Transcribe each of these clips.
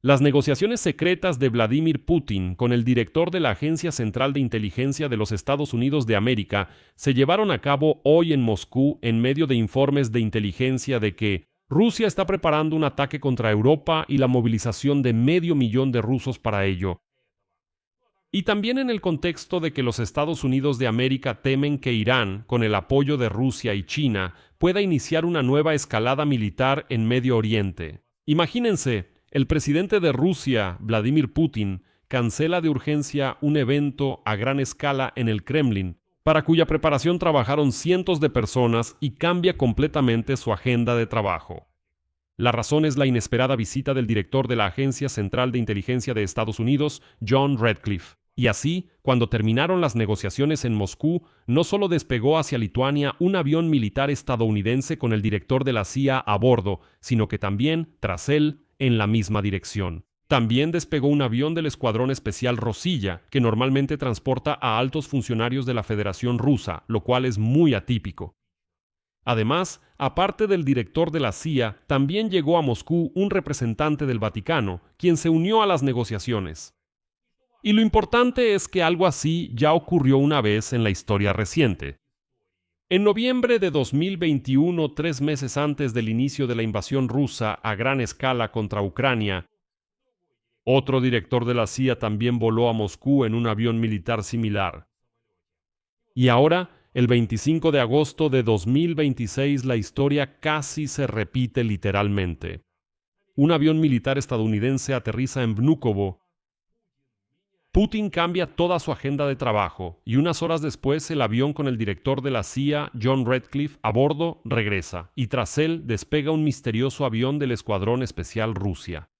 Las negociaciones secretas de Vladimir Putin con el director de la Agencia Central de Inteligencia de los Estados Unidos de América se llevaron a cabo hoy en Moscú en medio de informes de inteligencia de que Rusia está preparando un ataque contra Europa y la movilización de 500.000 de rusos para ello. Y también en el contexto de que los Estados Unidos de América temen que Irán, con el apoyo de Rusia y China, pueda iniciar una nueva escalada militar en Medio Oriente. Imagínense, el presidente de Rusia, Vladimir Putin, cancela de urgencia un evento a gran escala en el Kremlin, para cuya preparación trabajaron cientos de personas y cambia completamente su agenda de trabajo. La razón es la inesperada visita del director de la Agencia Central de Inteligencia de Estados Unidos, John Ratcliffe. Y así, cuando terminaron las negociaciones en Moscú, no solo despegó hacia Lituania un avión militar estadounidense con el director de la CIA a bordo, sino que también, tras él, en la misma dirección. También despegó un avión del Escuadrón Especial Rosilla, que normalmente transporta a altos funcionarios de la Federación Rusa, lo cual es muy atípico. Además, aparte del director de la CIA, también llegó a Moscú un representante del Vaticano, quien se unió a las negociaciones. Y lo importante es que algo así ya ocurrió una vez en la historia reciente. En noviembre de 2021, 3 meses antes del inicio de la invasión rusa a gran escala contra Ucrania, otro director de la CIA también voló a Moscú en un avión militar similar. Y ahora, el 25 de agosto de 2026, la historia casi se repite literalmente. Un avión militar estadounidense aterriza en Vnukovo. Putin cambia toda su agenda de trabajo y unas horas después el avión con el director de la CIA, John Ratcliffe, a bordo regresa y tras él despega un misterioso avión del Escuadrón Especial Rusia.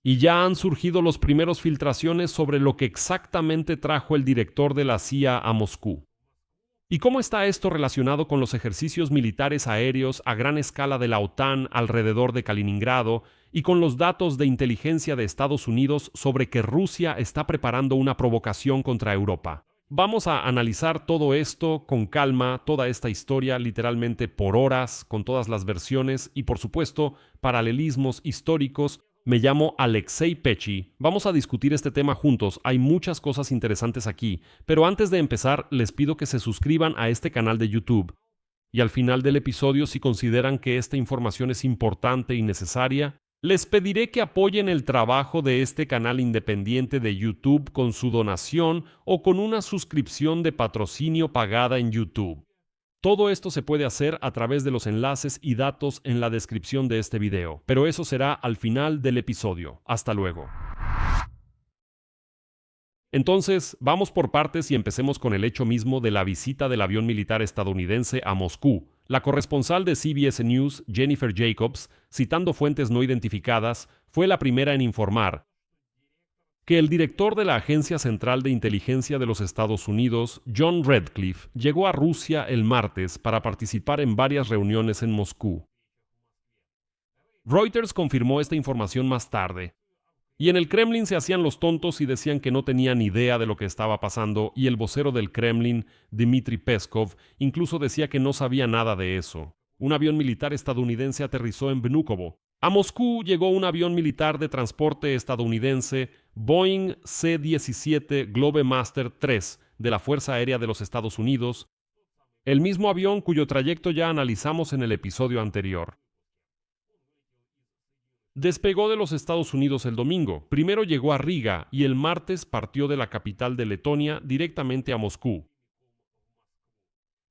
Y ya han surgido las primeras filtraciones sobre lo que exactamente trajo el director de la CIA a Moscú. ¿Y cómo está esto relacionado con los ejercicios militares aéreos a gran escala de la OTAN alrededor de Kaliningrado y con los datos de inteligencia de Estados Unidos sobre que Rusia está preparando una provocación contra Europa? Vamos a analizar todo esto con calma, toda esta historia literalmente por horas, con todas las versiones y por supuesto paralelismos históricos. Me llamo Alexei Pechi. Vamos a discutir este tema juntos. Hay muchas cosas interesantes aquí, pero antes de empezar les pido que se suscriban a este canal de YouTube. Y al final del episodio, si consideran que esta información es importante y necesaria, les pediré que apoyen el trabajo de este canal independiente de YouTube con su donación o con una suscripción de patrocinio pagada en YouTube. Todo esto se puede hacer a través de los enlaces y datos en la descripción de este video, pero eso será al final del episodio. Hasta luego. Entonces, vamos por partes y empecemos con el hecho mismo de la visita del avión militar estadounidense a Moscú. La corresponsal de CBS News, Jennifer Jacobs, citando fuentes no identificadas, fue la primera en informar que el director de la Agencia Central de Inteligencia de los Estados Unidos, John Ratcliffe, llegó a Rusia el martes para participar en varias reuniones en Moscú. Reuters confirmó esta información más tarde. Y en el Kremlin se hacían los tontos y decían que no tenían idea de lo que estaba pasando, y el vocero del Kremlin, Dmitry Peskov, incluso decía que no sabía nada de eso. Un avión militar estadounidense aterrizó en Vnukovo. A Moscú llegó un avión militar de transporte estadounidense Boeing C-17 Globemaster III de la Fuerza Aérea de los Estados Unidos, el mismo avión cuyo trayecto ya analizamos en el episodio anterior. Despegó de los Estados Unidos el domingo, primero llegó a Riga y el martes partió de la capital de Letonia directamente a Moscú.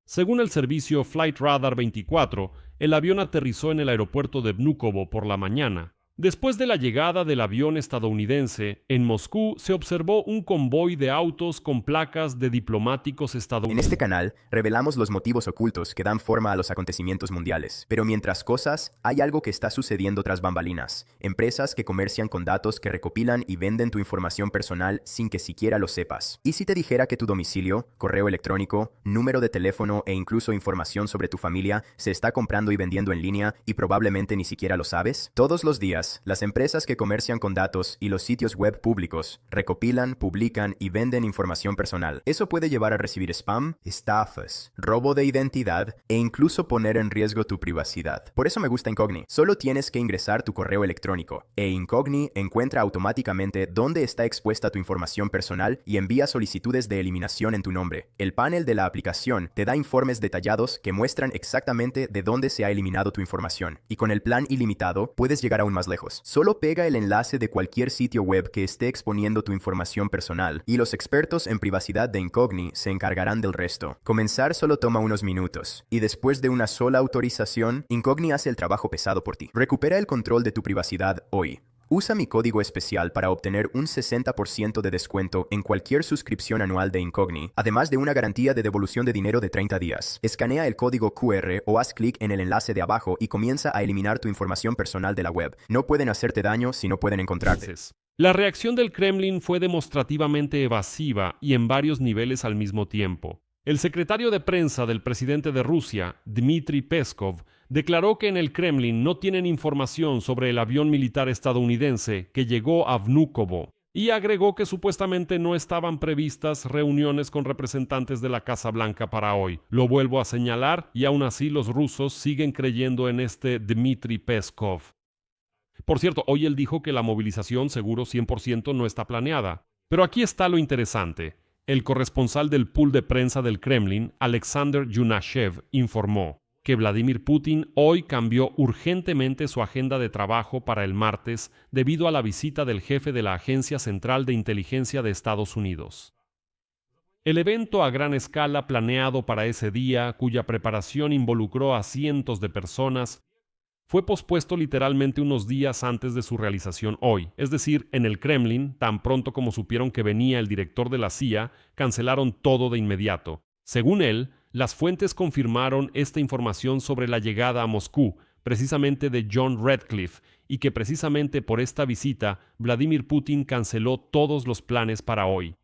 Según el servicio Flight Radar 24, el avión aterrizó en el aeropuerto de Vnukovo por la mañana. Después de la llegada del avión estadounidense, en Moscú se observó un convoy de autos con placas de diplomáticos En estadounidenses. este canal revelamos los motivos ocultos que dan forma a los acontecimientos mundiales. Pero mientras cosas, hay algo que está sucediendo tras bambalinas. Empresas que comercian con datos que recopilan y venden tu información personal sin que siquiera lo sepas. ¿Y si te dijera que tu domicilio, correo electrónico, número de teléfono e incluso información sobre tu familia se está comprando y vendiendo en línea y probablemente ni siquiera lo sabes? Todos los días Además, las empresas que comercian con datos y los sitios web públicos recopilan, publican y venden información personal. Eso puede llevar a recibir spam, estafas, robo de identidad e incluso poner en riesgo tu privacidad. Por eso me gusta Incogni. Solo tienes que ingresar tu correo electrónico e Incogni encuentra automáticamente dónde está expuesta tu información personal y envía solicitudes de eliminación en tu nombre. El panel de la aplicación te da informes detallados que muestran exactamente de dónde se ha eliminado tu información. Y con el plan ilimitado, puedes llegar aún más lejos. Solo pega el enlace de cualquier sitio web que esté exponiendo tu información personal y los expertos en privacidad de Incogni se encargarán del resto. Comenzar solo toma unos minutos y después de una sola autorización, Incogni hace el trabajo pesado por ti. Recupera el control de tu privacidad hoy. Usa mi código especial para obtener un 60% de descuento en cualquier suscripción anual de Incogni, además de una garantía de devolución de dinero de 30 días. Escanea el código QR o haz clic en el enlace de abajo y comienza a eliminar tu información personal de la web. No pueden hacerte daño si no pueden encontrarte. La reacción del Kremlin fue demostrativamente evasiva y en varios niveles al mismo tiempo. El secretario de prensa del presidente de Rusia, Dmitry Peskov, declaró que en el Kremlin no tienen información sobre el avión militar estadounidense que llegó a Vnukovo y agregó que supuestamente no estaban previstas reuniones con representantes de la Casa Blanca para hoy. Lo vuelvo a señalar y aún así los rusos siguen creyendo en este Dmitry Peskov. Por cierto, hoy él dijo que la movilización seguro 100% no está planeada. Pero aquí está lo interesante. El corresponsal del pool de prensa del Kremlin, Alexander Yunashev, informó que Vladimir Putin hoy cambió urgentemente su agenda de trabajo para el martes debido a la visita del jefe de la Agencia Central de Inteligencia de Estados Unidos. El evento a gran escala planeado para ese día, cuya preparación involucró a cientos de personas, fue pospuesto literalmente unos días antes de su realización hoy. Es decir, en el Kremlin, tan pronto como supieron que venía el director de la CIA, cancelaron todo de inmediato. Según él, las fuentes confirmaron esta información sobre la llegada a Moscú, precisamente de John Ratcliffe, y que precisamente por esta visita, Vladimir Putin canceló todos los planes para hoy.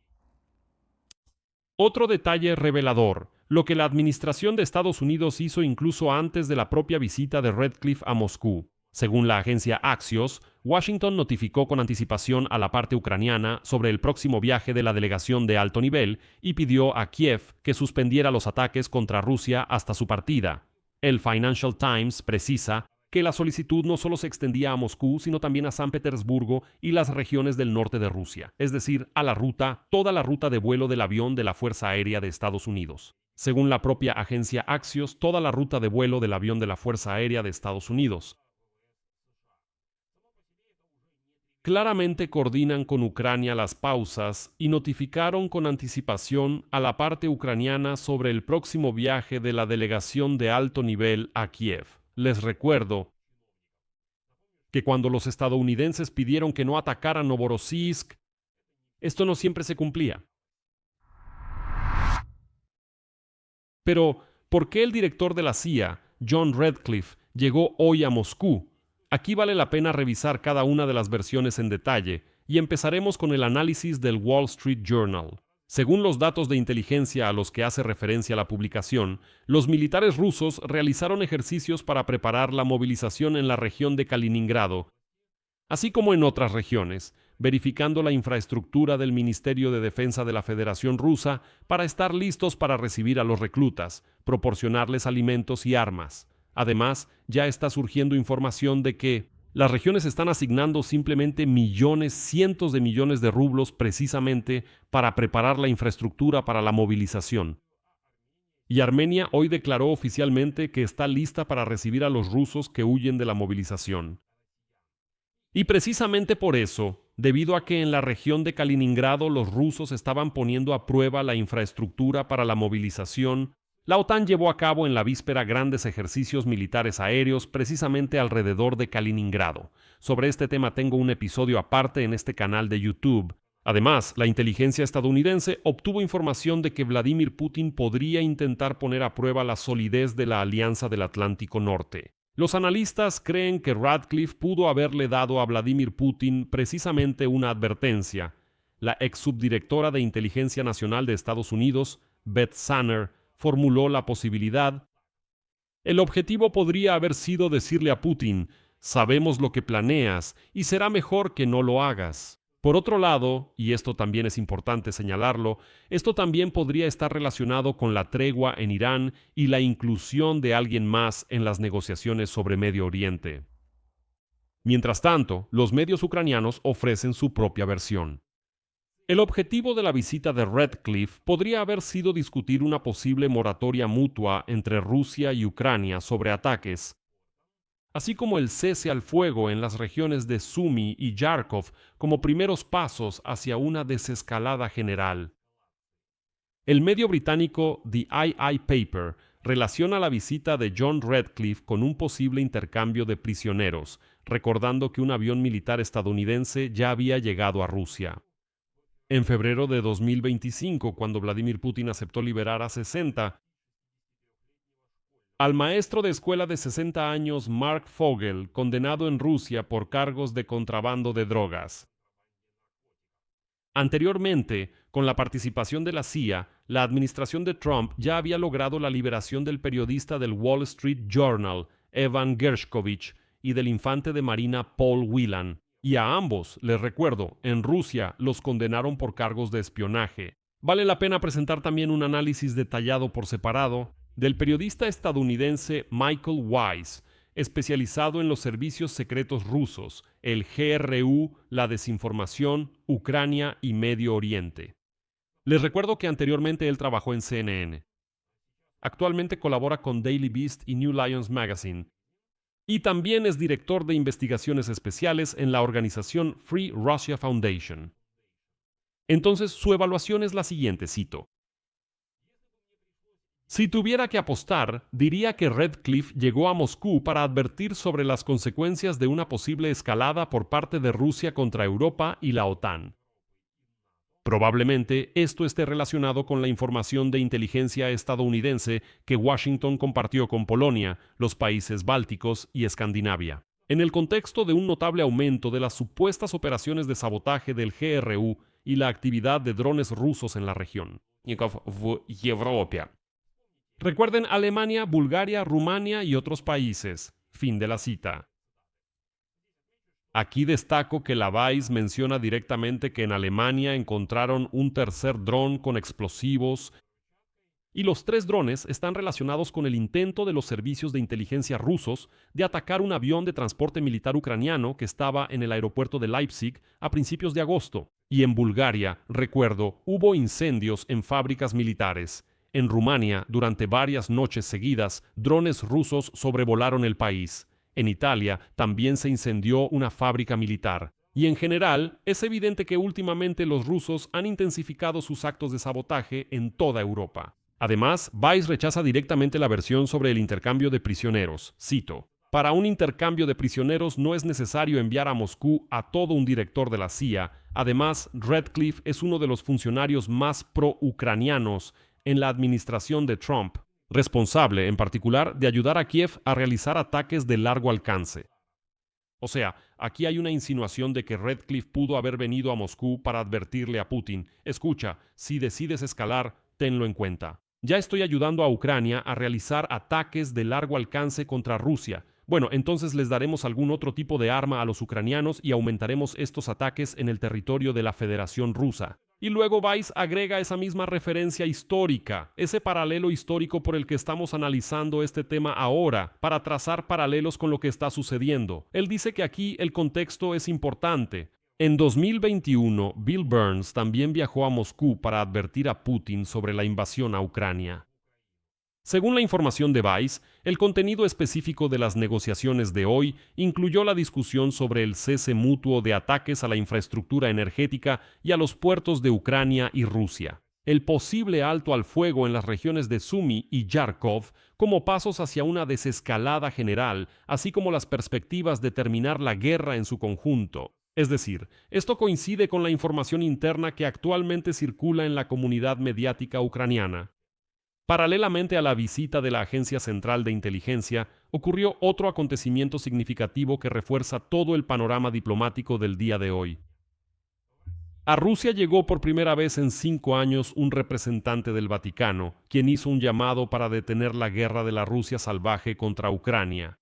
Otro detalle revelador, lo que la administración de Estados Unidos hizo incluso antes de la propia visita de Ratcliffe a Moscú. Según la agencia Axios, Washington notificó con anticipación a la parte ucraniana sobre el próximo viaje de la delegación de alto nivel y pidió a Kiev que suspendiera los ataques contra Rusia hasta su partida. El Financial Times precisa que la solicitud no solo se extendía a Moscú, sino también a San Petersburgo y las regiones del norte de Rusia, es decir, a toda la ruta de vuelo del avión de la Fuerza Aérea de Estados Unidos. Según la propia agencia Axios, toda la ruta de vuelo del avión de la Fuerza Aérea de Estados Unidos. Claramente coordinan con Ucrania las pausas y notificaron con anticipación a la parte ucraniana sobre el próximo viaje de la delegación de alto nivel a Kiev. Les recuerdo que cuando los estadounidenses pidieron que no atacaran Novorossiysk, esto no siempre se cumplía. Pero, ¿por qué el director de la CIA, John Ratcliffe, llegó hoy a Moscú? Aquí vale la pena revisar cada una de las versiones en detalle, y empezaremos con el análisis del Wall Street Journal. Según los datos de inteligencia a los que hace referencia la publicación, los militares rusos realizaron ejercicios para preparar la movilización en la región de Kaliningrado, así como en otras regiones, verificando la infraestructura del Ministerio de Defensa de la Federación Rusa para estar listos para recibir a los reclutas, proporcionarles alimentos y armas. Además, ya está surgiendo información de que las regiones están asignando simplemente millones, cientos de millones de rublos precisamente para preparar la infraestructura para la movilización. Y Armenia hoy declaró oficialmente que está lista para recibir a los rusos que huyen de la movilización. Y precisamente por eso, debido a que en la región de Kaliningrado los rusos estaban poniendo a prueba la infraestructura para la movilización, la OTAN llevó a cabo en la víspera grandes ejercicios militares aéreos precisamente alrededor de Kaliningrado. Sobre este tema tengo un episodio aparte en este canal de YouTube. Además, la inteligencia estadounidense obtuvo información de que Vladimir Putin podría intentar poner a prueba la solidez de la Alianza del Atlántico Norte. Los analistas creen que Ratcliffe pudo haberle dado a Vladimir Putin precisamente una advertencia. La ex subdirectora de Inteligencia Nacional de Estados Unidos, Beth Sanner, formuló la posibilidad. El objetivo podría haber sido decirle a Putin: sabemos lo que planeas y será mejor que no lo hagas. Por otro lado, y esto también es importante señalarlo, esto también podría estar relacionado con la tregua en Irán y la inclusión de alguien más en las negociaciones sobre Medio Oriente. Mientras tanto, los medios ucranianos ofrecen su propia versión. El objetivo de la visita de Redcliffe podría haber sido discutir una posible moratoria mutua entre Rusia y Ucrania sobre ataques, así como el cese al fuego en las regiones de Sumy y Kharkov como primeros pasos hacia una desescalada general. El medio británico The II Paper relaciona la visita de John Redcliffe con un posible intercambio de prisioneros, recordando que un avión militar estadounidense ya había llegado a Rusia. En febrero de 2025, cuando Vladimir Putin aceptó liberar a 60, al maestro de escuela de 60 años Mark Fogel, condenado en Rusia por cargos de contrabando de drogas. Anteriormente, con la participación de la CIA, la administración de Trump ya había logrado la liberación del periodista del Wall Street Journal, Evan Gershkovich, y del infante de Marina Paul Whelan. Y a ambos, les recuerdo, en Rusia los condenaron por cargos de espionaje. Vale la pena presentar también un análisis detallado por separado del periodista estadounidense Michael Weiss, especializado en los servicios secretos rusos, el GRU, la desinformación, Ucrania y Medio Oriente. Les recuerdo que anteriormente él trabajó en CNN. Actualmente colabora con Daily Beast y New Lions Magazine, y también es director de investigaciones especiales en la organización Free Russia Foundation. Entonces, su evaluación es la siguiente, cito: si tuviera que apostar, diría que Redcliffe llegó a Moscú para advertir sobre las consecuencias de una posible escalada por parte de Rusia contra Europa y la OTAN. Probablemente esto esté relacionado con la información de inteligencia estadounidense que Washington compartió con Polonia, los países bálticos y Escandinavia. En el contexto de un notable aumento de las supuestas operaciones de sabotaje del GRU y la actividad de drones rusos en la región. Recuerden Alemania, Bulgaria, Rumania y otros países. Fin de la cita. Aquí destaco que la Vice menciona directamente que en Alemania encontraron un tercer dron con explosivos y los 3 drones están relacionados con el intento de los servicios de inteligencia rusos de atacar un avión de transporte militar ucraniano que estaba en el aeropuerto de Leipzig a principios de agosto. Y en Bulgaria, recuerdo, hubo incendios en fábricas militares. En Rumania, durante varias noches seguidas, drones rusos sobrevolaron el país. En Italia también se incendió una fábrica militar. Y en general, es evidente que últimamente los rusos han intensificado sus actos de sabotaje en toda Europa. Además, Vice rechaza directamente la versión sobre el intercambio de prisioneros. Cito: para un intercambio de prisioneros no es necesario enviar a Moscú a todo un director de la CIA. Además, Redcliffe es uno de los funcionarios más pro-ucranianos en la administración de Trump, responsable en particular de ayudar a Kiev a realizar ataques de largo alcance. O sea, aquí hay una insinuación de que Redcliffe pudo haber venido a Moscú para advertirle a Putin: escucha, si decides escalar, tenlo en cuenta. Ya estoy ayudando a Ucrania a realizar ataques de largo alcance contra Rusia. Bueno, entonces les daremos algún otro tipo de arma a los ucranianos y aumentaremos estos ataques en el territorio de la Federación Rusa. Y luego Vice agrega esa misma referencia histórica, ese paralelo histórico por el que estamos analizando este tema ahora, para trazar paralelos con lo que está sucediendo. Él dice que aquí el contexto es importante. En 2021, Bill Burns también viajó a Moscú para advertir a Putin sobre la invasión a Ucrania. Según la información de Vice, el contenido específico de las negociaciones de hoy incluyó la discusión sobre el cese mutuo de ataques a la infraestructura energética y a los puertos de Ucrania y Rusia, el posible alto al fuego en las regiones de Sumy y Kharkov como pasos hacia una desescalada general, así como las perspectivas de terminar la guerra en su conjunto. Es decir, esto coincide con la información interna que actualmente circula en la comunidad mediática ucraniana. Paralelamente a la visita de la Agencia Central de Inteligencia, ocurrió otro acontecimiento significativo que refuerza todo el panorama diplomático del día de hoy. A Rusia llegó por primera vez en 5 años un representante del Vaticano, quien hizo un llamado para detener la guerra de la Rusia salvaje contra Ucrania.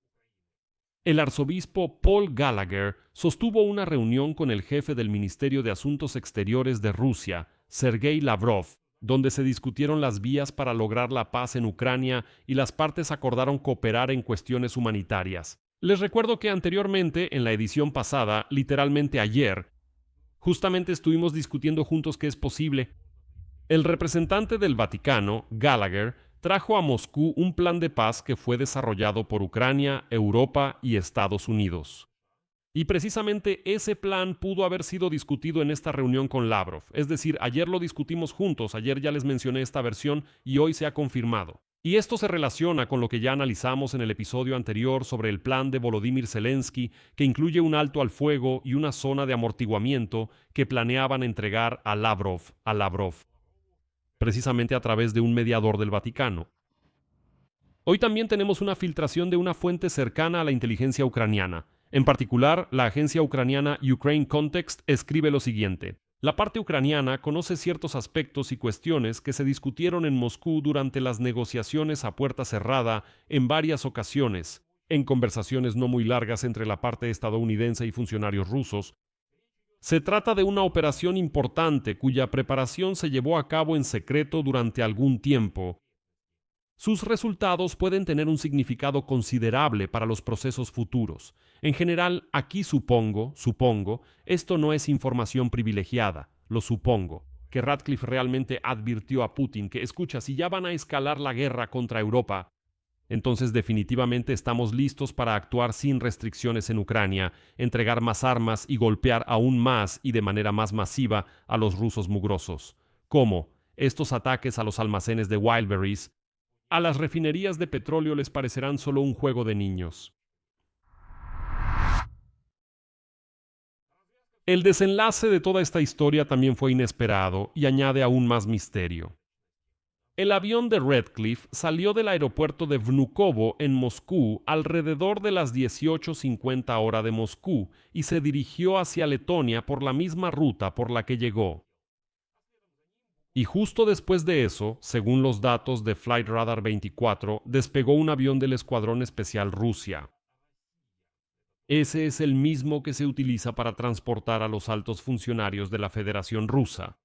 el arzobispo Paul Gallagher sostuvo una reunión con el jefe del Ministerio de Asuntos Exteriores de Rusia, Sergei Lavrov, donde se discutieron las vías para lograr la paz en Ucrania y las partes acordaron cooperar en cuestiones humanitarias. Les recuerdo que anteriormente, en la edición pasada, literalmente ayer, justamente estuvimos discutiendo juntos que es posible. El representante del Vaticano, Gallagher, trajo a Moscú un plan de paz que fue desarrollado por Ucrania, Europa y Estados Unidos. Y precisamente ese plan pudo haber sido discutido en esta reunión con Lavrov. Es decir, ayer lo discutimos juntos, ayer ya les mencioné esta versión y hoy se ha confirmado. Y esto se relaciona con lo que ya analizamos en el episodio anterior sobre el plan de Volodymyr Zelensky, que incluye un alto al fuego y una zona de amortiguamiento que planeaban entregar a Lavrov, precisamente a través de un mediador del Vaticano. Hoy también tenemos una filtración de una fuente cercana a la inteligencia ucraniana. En particular, la agencia ucraniana Ukraine Context escribe lo siguiente: la parte ucraniana conoce ciertos aspectos y cuestiones que se discutieron en Moscú durante las negociaciones a puerta cerrada en varias ocasiones, en conversaciones no muy largas entre la parte estadounidense y funcionarios rusos. Se trata de una operación importante cuya preparación se llevó a cabo en secreto durante algún tiempo. Sus resultados pueden tener un significado considerable para los procesos futuros. En general, aquí supongo, esto no es información privilegiada, lo supongo, que Ratcliffe realmente advirtió a Putin que, escucha, si ya van a escalar la guerra contra Europa, entonces definitivamente estamos listos para actuar sin restricciones en Ucrania, entregar más armas y golpear aún más y de manera más masiva a los rusos mugrosos. ¿Cómo? Estos ataques a los almacenes de Wildberries, a las refinerías de petróleo les parecerán solo un juego de niños. El desenlace de toda esta historia también fue inesperado y añade aún más misterio. El avión de Ratcliffe salió del aeropuerto de Vnukovo en Moscú alrededor de las 18:50 hora de Moscú y se dirigió hacia Letonia por la misma ruta por la que llegó. Y justo después de eso, según los datos de Flight Radar 24, despegó un avión del Escuadrón Especial Rusia. Ese es el mismo que se utiliza para transportar a los altos funcionarios de la Federación Rusa.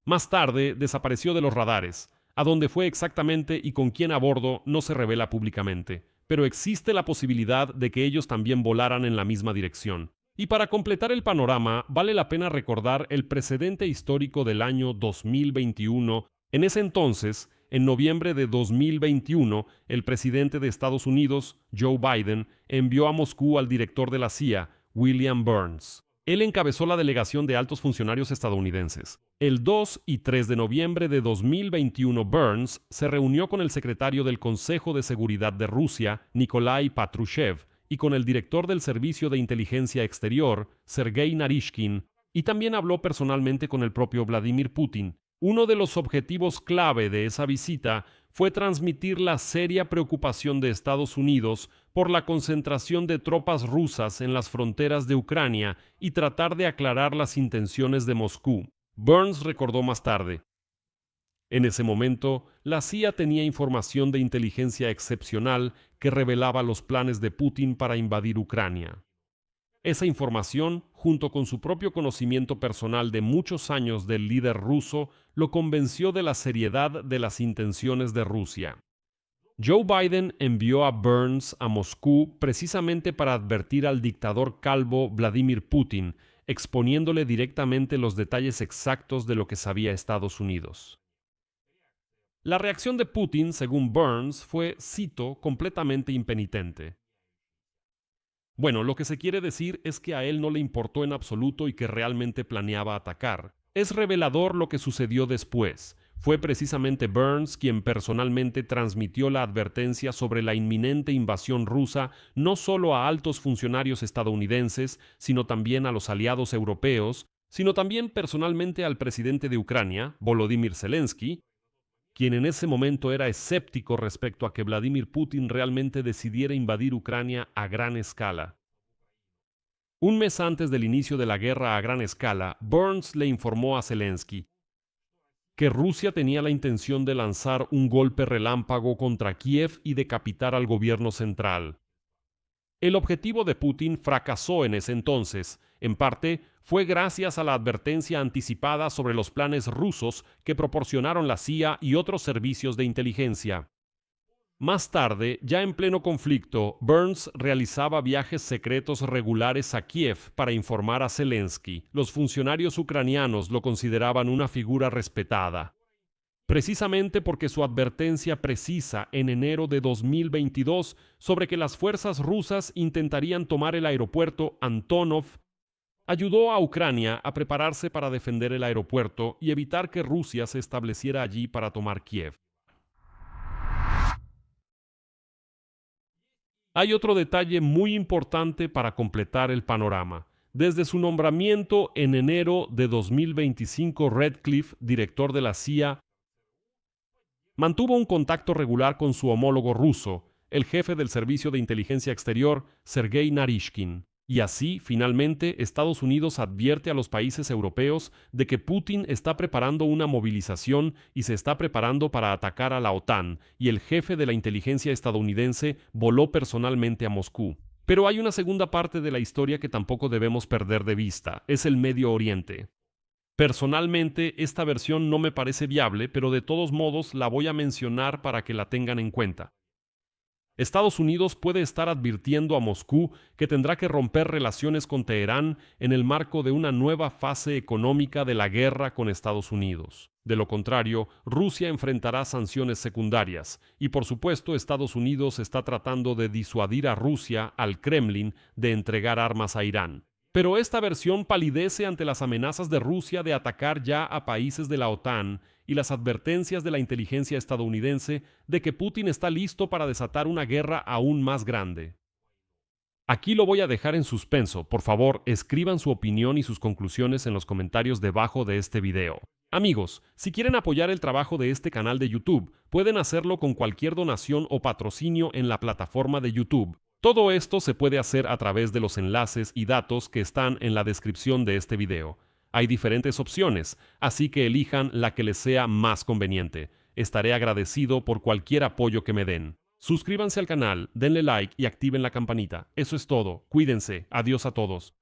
Más tarde desapareció de los radares. A dónde fue exactamente y con quién a bordo no se revela públicamente, pero existe la posibilidad de que ellos también volaran en la misma dirección. Y para completar el panorama, vale la pena recordar el precedente histórico del año 2021. En ese entonces, en noviembre de 2021, el presidente de Estados Unidos, Joe Biden, envió a Moscú al director de la CIA, William Burns. Él encabezó la delegación de altos funcionarios estadounidenses. El 2 y 3 de noviembre de 2021, Burns se reunió con el secretario del Consejo de Seguridad de Rusia, Nikolai Patrushev, y con el director del Servicio de Inteligencia Exterior, Sergei Narishkin, y también habló personalmente con el propio Vladimir Putin. Uno de los objetivos clave de esa visita fue transmitir la seria preocupación de Estados Unidos por la concentración de tropas rusas en las fronteras de Ucrania y tratar de aclarar las intenciones de Moscú. Burns recordó más tarde: en ese momento, la CIA tenía información de inteligencia excepcional que revelaba los planes de Putin para invadir Ucrania. Esa información, junto con su propio conocimiento personal de muchos años del líder ruso, lo convenció de la seriedad de las intenciones de Rusia. Joe Biden envió a Burns a Moscú precisamente para advertir al dictador calvo Vladimir Putin, exponiéndole directamente los detalles exactos de lo que sabía Estados Unidos. La reacción de Putin, según Burns, fue, cito, completamente impenitente. Bueno, lo que se quiere decir es que a él no le importó en absoluto y que realmente planeaba atacar. Es revelador lo que sucedió después. Fue precisamente Burns quien personalmente transmitió la advertencia sobre la inminente invasión rusa no solo a altos funcionarios estadounidenses, sino también a los aliados europeos, sino también personalmente al presidente de Ucrania, Volodymyr Zelensky, quien en ese momento era escéptico respecto a que Vladimir Putin realmente decidiera invadir Ucrania a gran escala. Un mes antes del inicio de la guerra a gran escala, Burns le informó a Zelensky que Rusia tenía la intención de lanzar un golpe relámpago contra Kiev y decapitar al gobierno central. El objetivo de Putin fracasó en ese entonces. En parte, fue gracias a la advertencia anticipada sobre los planes rusos que proporcionaron la CIA y otros servicios de inteligencia. Más tarde, ya en pleno conflicto, Burns realizaba viajes secretos regulares a Kiev para informar a Zelensky. Los funcionarios ucranianos lo consideraban una figura respetada, precisamente porque su advertencia precisa en enero de 2022 sobre que las fuerzas rusas intentarían tomar el aeropuerto Antonov ayudó a Ucrania a prepararse para defender el aeropuerto y evitar que Rusia se estableciera allí para tomar Kiev. Hay otro detalle muy importante para completar el panorama. Desde su nombramiento en enero de 2025, Redcliffe, director de la CIA, mantuvo un contacto regular con su homólogo ruso, el jefe del Servicio de Inteligencia Exterior, Sergei Narishkin. Y así, finalmente, Estados Unidos advierte a los países europeos de que Putin está preparando una movilización y se está preparando para atacar a la OTAN, y el jefe de la inteligencia estadounidense voló personalmente a Moscú. Pero hay una segunda parte de la historia que tampoco debemos perder de vista, es el Medio Oriente. Personalmente, esta versión no me parece viable, pero de todos modos la voy a mencionar para que la tengan en cuenta. Estados Unidos puede estar advirtiendo a Moscú que tendrá que romper relaciones con Teherán en el marco de una nueva fase económica de la guerra con Estados Unidos. De lo contrario, Rusia enfrentará sanciones secundarias y, por supuesto, Estados Unidos está tratando de disuadir a Rusia, al Kremlin, de entregar armas a Irán. Pero esta versión palidece ante las amenazas de Rusia de atacar ya a países de la OTAN y las advertencias de la inteligencia estadounidense de que Putin está listo para desatar una guerra aún más grande. Aquí lo voy a dejar en suspenso. Por favor, escriban su opinión y sus conclusiones en los comentarios debajo de este video. Amigos, si quieren apoyar el trabajo de este canal de YouTube, pueden hacerlo con cualquier donación o patrocinio en la plataforma de YouTube. Todo esto se puede hacer a través de los enlaces y datos que están en la descripción de este video. Hay diferentes opciones, así que elijan la que les sea más conveniente. Estaré agradecido por cualquier apoyo que me den. Suscríbanse al canal, denle like y activen la campanita. Eso es todo. Cuídense. Adiós a todos.